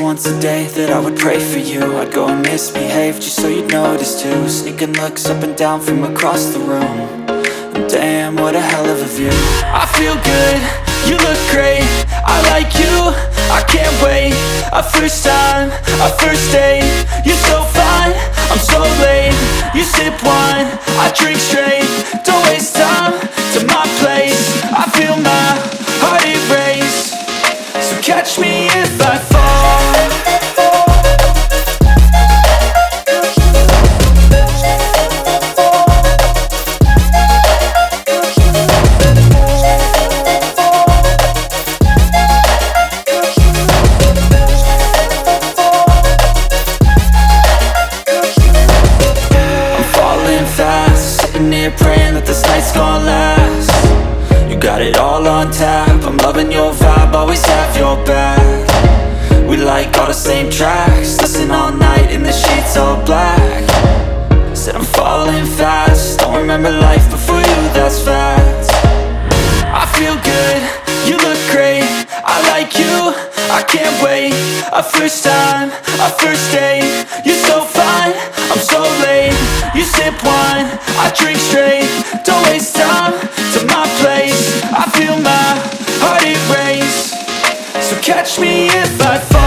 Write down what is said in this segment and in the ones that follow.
once a day that I would pray for you. I'd go and misbehave just so you'd notice too. Sneaking looks up and down from across the room. And damn, what a hell of a view. I feel good, you look great, I like you, I can't wait. A first time, a first date, you're so fine, I'm so late. You sip wine, I drink straight. Don't waste time to my place. I feel my heart erase. So catch me if I fall. Praying that this night's gonna last. You got it all on tap, I'm loving your vibe, always have your back. We like all the same tracks, listen all night in the sheets all black. Said I'm falling fast, don't remember life before you, that's facts. I feel good, you look great, I like you, I can't wait. A first time, a first date, you're so fine, I'm so late. You sip wine, I drink straight. Don't waste time to my place. I feel my heart erase. So catch me if I fall.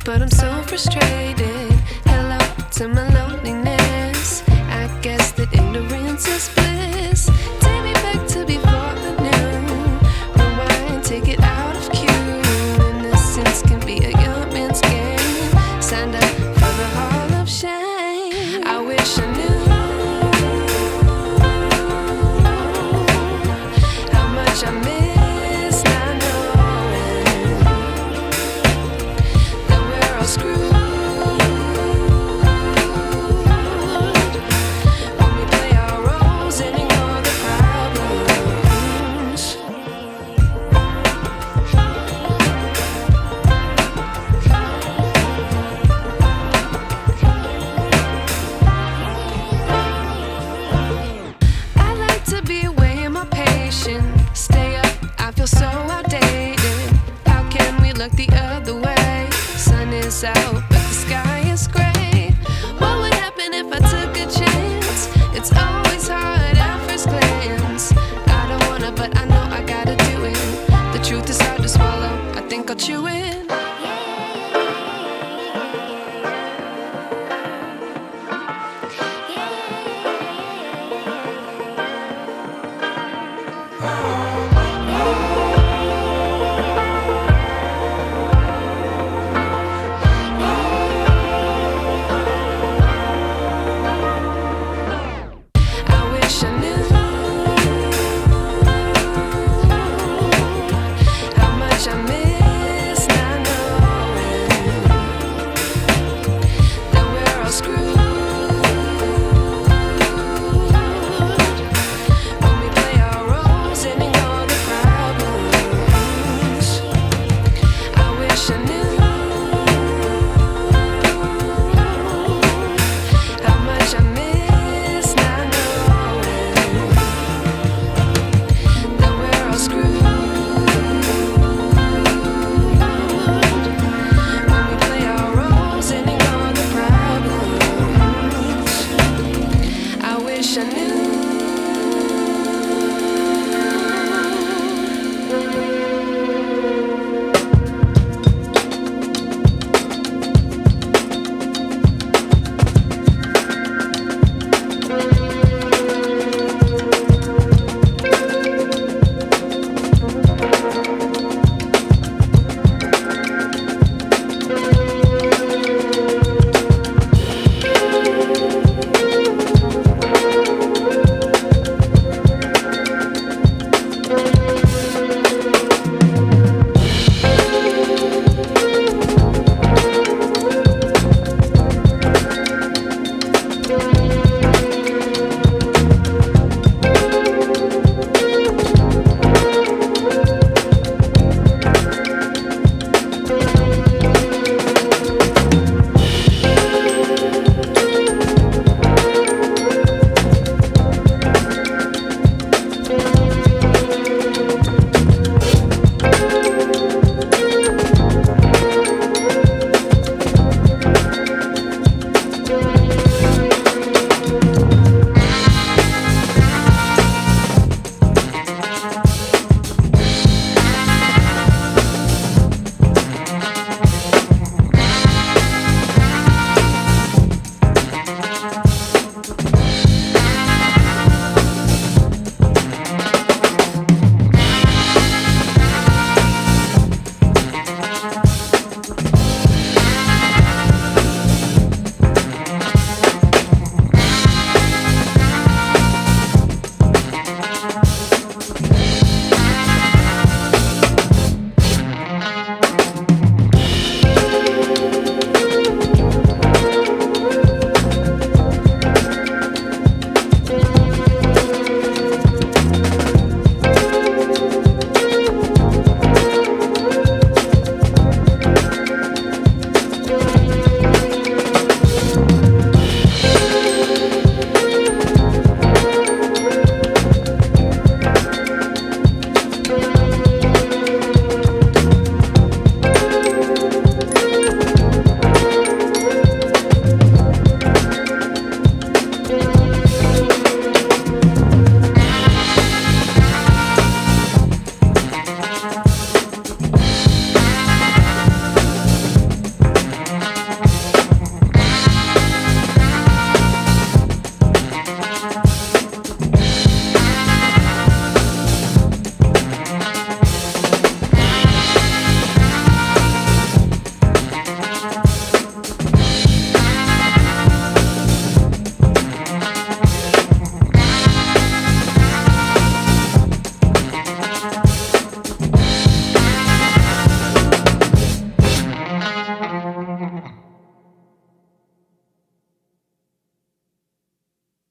But I'm so frustrated. Hello to my loneliness. I guess that ignorance is bliss. Take me back to before I knew. Rewind, take it out of cue. Innocence can be a young man's game. Signed up for the hall of shame. I wish I knew how much I miss not knowing that we're all screwed. When we play our roles